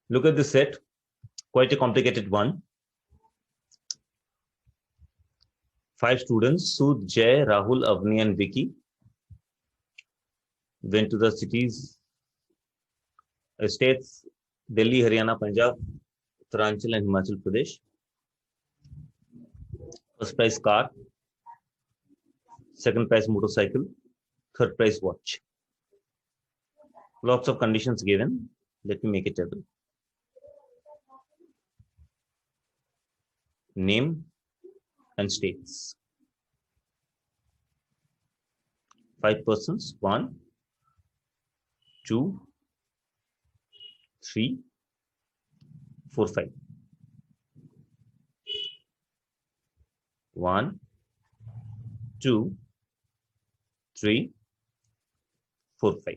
Look at this set, quite a complicated one. 5 students, Sud, Jay, Rahul, Avni, and Vicky, went to the states Delhi, Haryana, Punjab, Uttaranchal, and Himachal Pradesh. First prize car, second prize motorcycle, third prize watch. Lots of conditions given. Let me make a table. Name and states. 5 persons, 1, 2, 3, 4, 5. 1, 2, 3, 4, 5.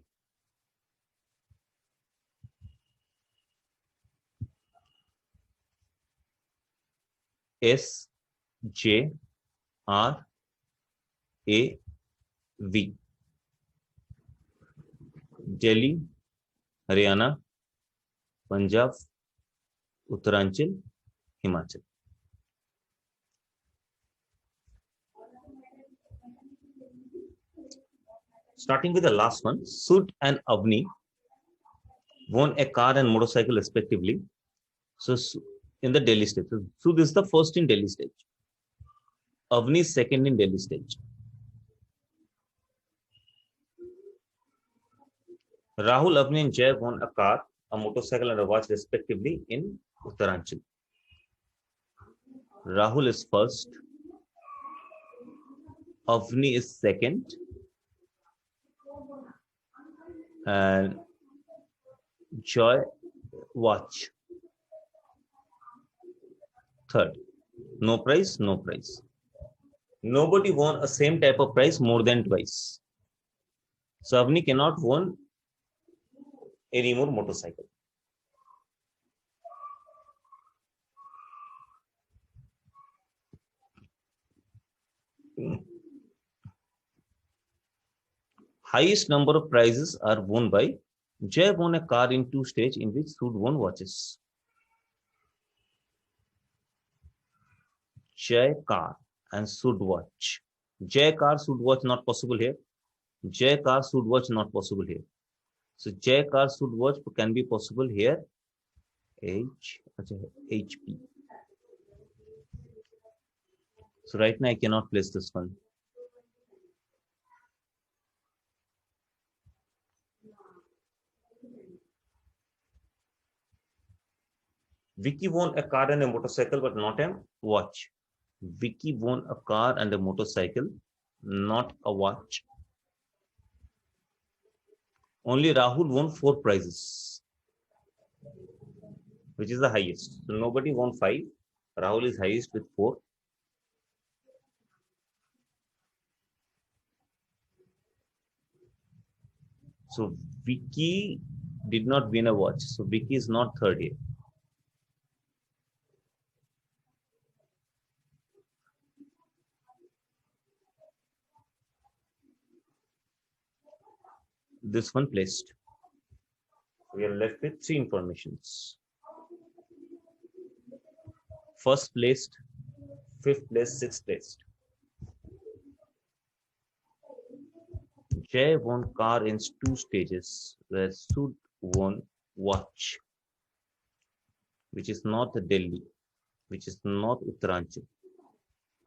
S, J, R, A, V. Delhi, Haryana, Punjab, Uttaranchal, Himachal. Starting with the last one, Sud and Avni won a car and motorcycle respectively. So in the Delhi stage, Sud is the first in Delhi stage. Avni is second in Delhi stage. Rahul, Avni, and Jay won a car, a motorcycle, and a watch respectively in Uttaranchal. Rahul is first. Avni is second. And Joy, watch. Third. No prize, no prize. Nobody won a same type of prize more than twice. So Avni cannot won any more motorcycle. Highest number of prizes are won by Jay won a car in 2 stages in which Sud won watches. Jay car and Sud watch. Jay car, Sud watch not possible here. Jay car, Sud watch not possible here. So Jay car, Sud watch can be possible here. HP. So right now I cannot place this one. Vicky won a car and a motorcycle, but not a watch. Vicky won a car and a motorcycle, not a watch. Only Rahul won 4 prizes, which is the highest. So nobody won 5. Rahul is highest with 4. So Vicky did not win a watch. So Vicky is not third here. This one placed. We are left with 3 informations. First placed, 5th place, 6th placed. Jay won car in 2 stages, where Sud won watch, which is not Delhi, which is not Uttaranchal.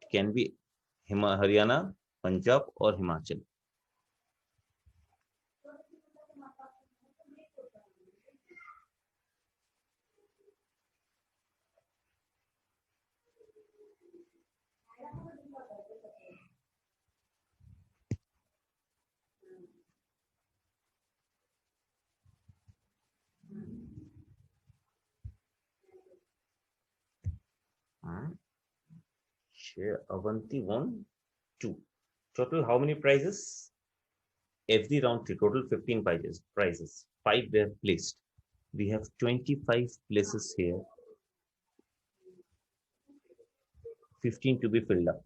It can be Haryana, Punjab, or Himachal. Avanti won 2. Total how many prizes? Every round 3, total 15 prizes. 5 were placed. We have 25 places here. 15 to be filled up.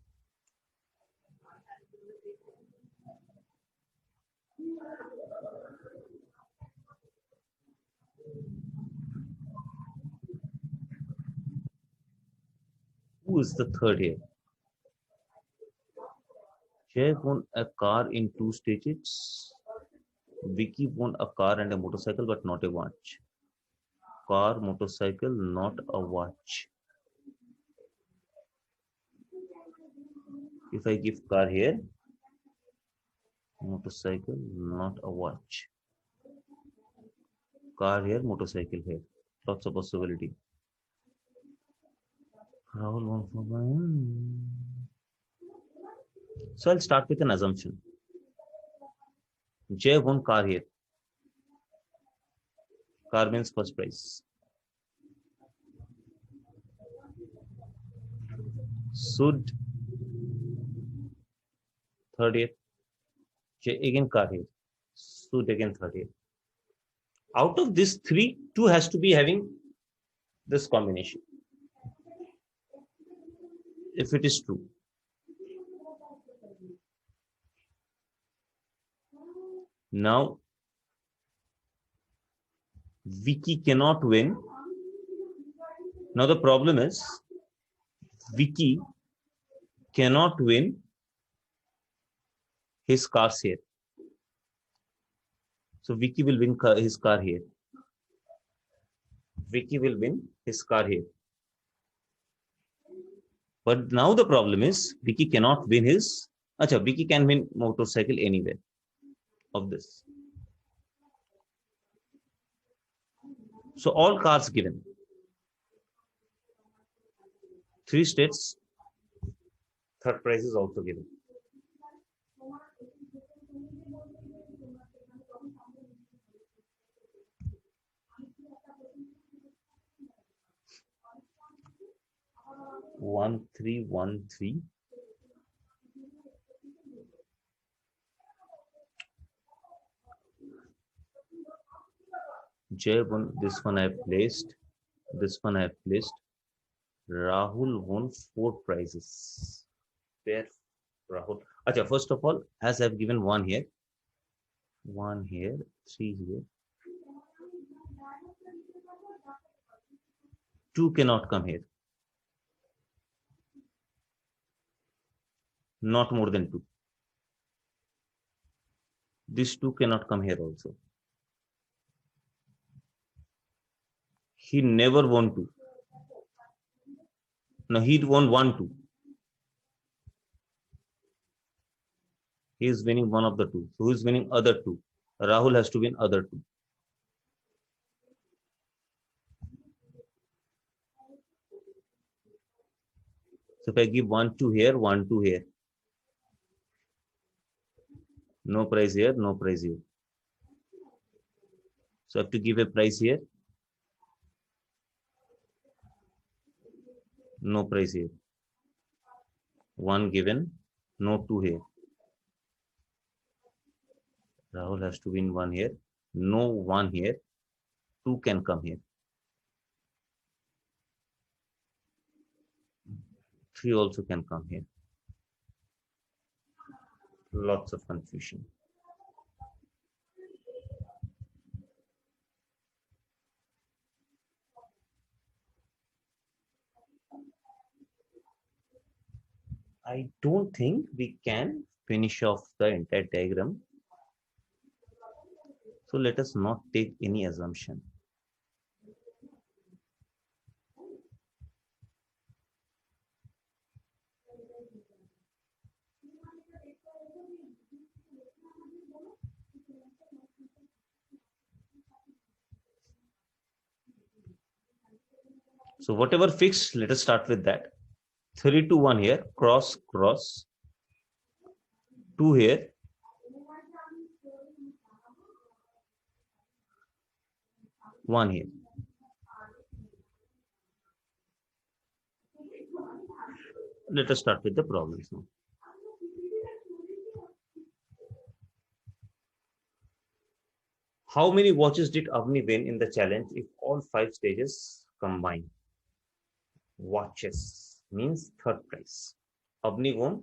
is the third here. Jay won a car in 2 stages. Vicky won a car and a motorcycle, but not a watch. Car, motorcycle, not a watch. If I give car here, motorcycle, not a watch. Car here, motorcycle here. Lots of possibility. Rahul won for So I'll start with an assumption. Jay won car here. Car means first prize. Sud third here. Jay again car here. Sud again third here. Out of these three, two has to be having this combination. If it is true. Now, Vicky cannot win. Now the problem is, Vicky cannot win his cars here. So Vicky will win his car here. Vicky will win his car here. But now the problem is, Vicky cannot win his. Acha, Vicky can win motorcycle anywhere of this. So all cars given. 3 states, third prize is also given. One, three, 1, 3. Jay won. This one I have placed. This one I have placed. Rahul won 4 prizes. Where Rahul? Acha, first of all, as I have given 1 here, 1 here, 3 here. 2 cannot come here. Not more than 2. This 2 cannot come here also. He never won 2. No, he won 1, 2. He is winning one of the 2. So who is winning other 2? Rahul has to win other 2. So if I give 1, 2 here, 1, 2 here. No prize here, no prize here. So I have to give a prize here. No prize here. 1 given, no 2 here. Rahul has to win 1 here. No 1 here. 2 can come here. 3 also can come here. Lots of confusion. I don't think we can finish off the entire diagram. So let us not take any assumption. So whatever fixed, let us start with that. 3 to 1 here, cross, cross. 2 here. 1 here. Let us start with the problems now. How many watches did Avni win in the challenge if all 5 stages combine? Watches means third prize. Avni won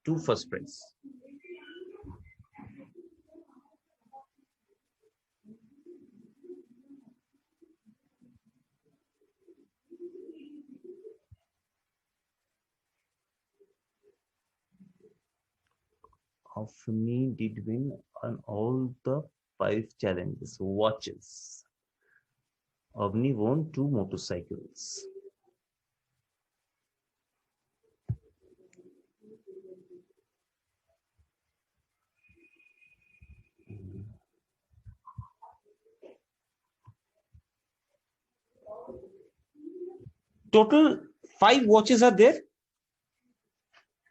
2 first prize. Avni did win on all the 5 challenges. Watches. Avni won 2 motorcycles. Total 5 watches are there,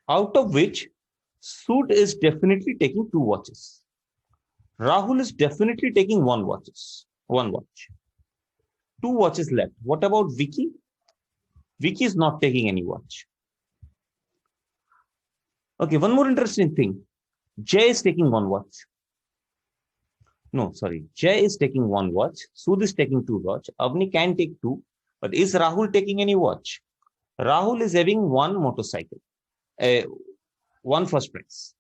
out of which Sood is definitely taking 2 watches. Rahul is definitely taking 1 watch. 2 watches left. What about Vicky? Vicky is not taking any watch. Okay, one more interesting thing. Jay is taking 1 watch. No, sorry. Jay is taking 1 watch. Sood is taking 2 watch. Avni can take 2. But is Rahul taking any watch? Rahul is having 1 motorcycle. One first prize.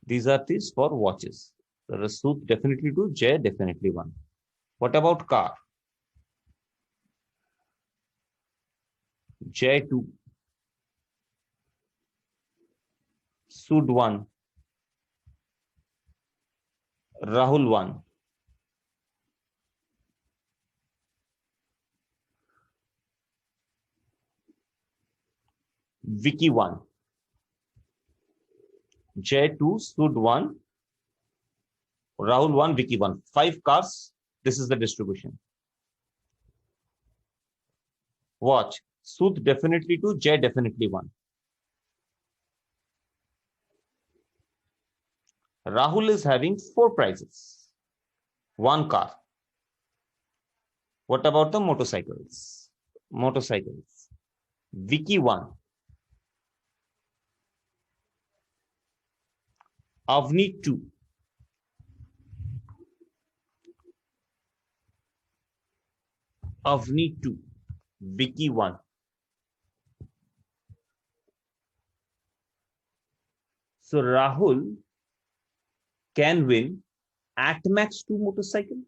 These are these for watches. Sood definitely 2. Jay definitely 1. What about car? Jay 2. Sood 1. Rahul 1. Vicky 1. Jay 2. Sood 1. Rahul 1. Vicky 1. 5 cars. This is the distribution. Watch. Sood definitely 2. Jay definitely 1. Rahul is having 4 prizes. 1 car. What about the motorcycles? Motorcycles. Vicky 1. Avni 2. Avni 2. Vicky 1. So Rahul can win at max 2 motorcycles.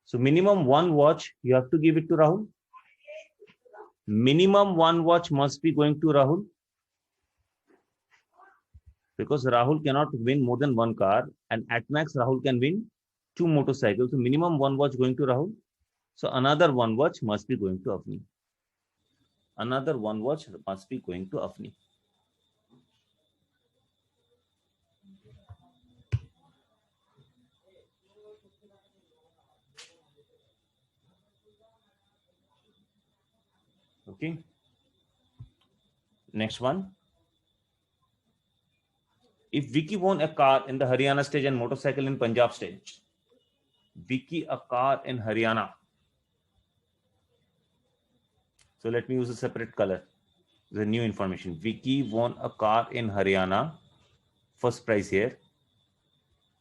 So minimum 1 watch you have to give it to Rahul. Minimum 1 watch must be going to Rahul, because Rahul cannot win more than 1 car, and at max Rahul can win 2 motorcycles. So minimum 1 watch going to Rahul. So another 1 watch must be going to Avni. Another 1 watch must be going to Avni. Okay. Next one. If Vicky won a car in the Haryana stage and motorcycle in Punjab stage, Vicky a car in Haryana. So let me use a separate color. The new information. Vicky won a car in Haryana, first prize here,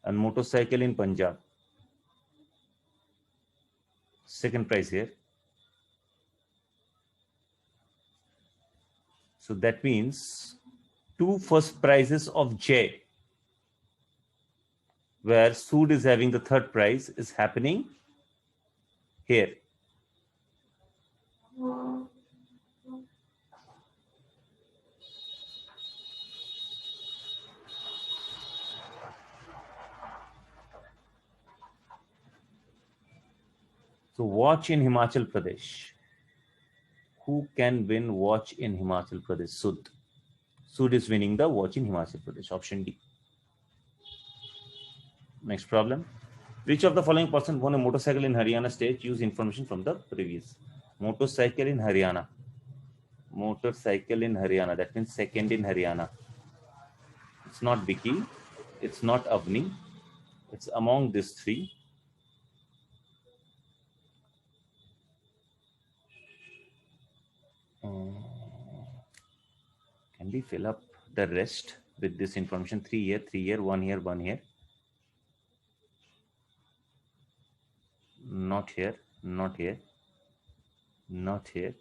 and motorcycle in Punjab, second prize here. So that means 2 first prizes of J, where Sood is having the third prize, is happening here. So watch in Himachal Pradesh. Who can win watch in Himachal Pradesh? Sood. Sood is winning the watch in Himachal Pradesh. Option D. Next problem. Which of the following person won a motorcycle in Haryana state? Use information from the previous. Motorcycle in Haryana. Motorcycle in Haryana. That means second in Haryana. It's not Vicky. It's not Avni. It's among these 3. Can we fill up the rest with this information? 3 here, 3 here, 1 here, 1 here. Not here, not here, not here.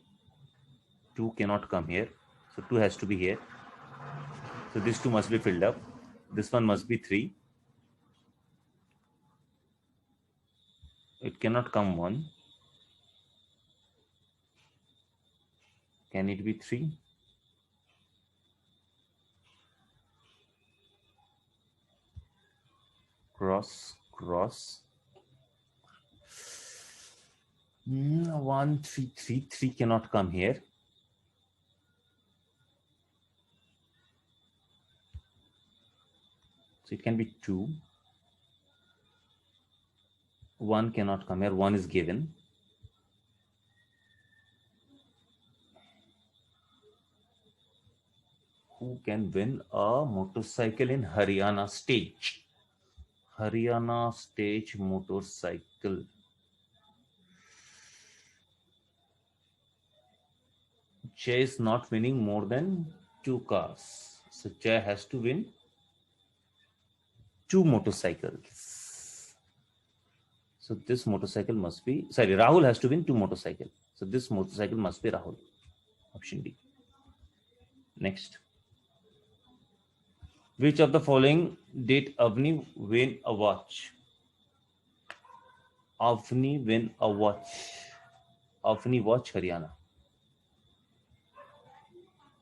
2 cannot come here. So 2 has to be here. So these 2 must be filled up. This one must be 3. It cannot come 1. Can it be 3? Cross, cross. 1, 3, 3. 3 cannot come here. So it can be 2. 1 cannot come here. 1 is given. Who can win a motorcycle in Haryana stage? Haryana stage motorcycle. Jay is not winning more than 2 cars. So Jay has to win 2 motorcycles. So this motorcycle must be, sorry, Rahul has to win 2 motorcycles. So this motorcycle must be Rahul. Option D. Next. Which of the following did Avni win a watch? Avni win a watch. Avni watch Haryana.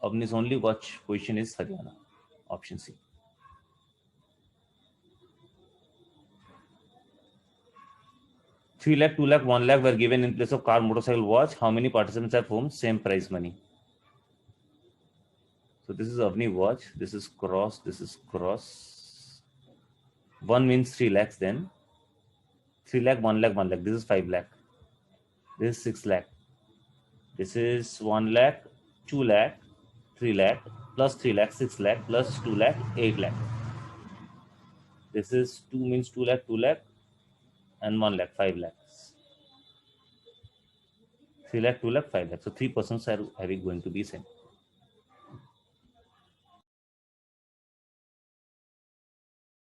Avni's only watch position is Haryana. Option C. Three lakh, 2 lakh, 1 lakh were given in place of car, motorcycle, watch. How many participants have won? Same prize money. So this is Avni watch. This is cross. This is cross. 1 means 3 lakhs then. 3 lakh, 1 lakh, 1 lakh. This is 5 lakh. This is 6 lakh. This is 1 lakh, 2 lakh, 3 lakh, plus 3 lakh, 6 lakh, plus 2 lakh, 8 lakh. This is 2 means 2 lakh, 2 lakh, and 1 lakh, 5 lakhs. 3 lakh, 2 lakh, 5 lakh. So 3 persons are going to be same.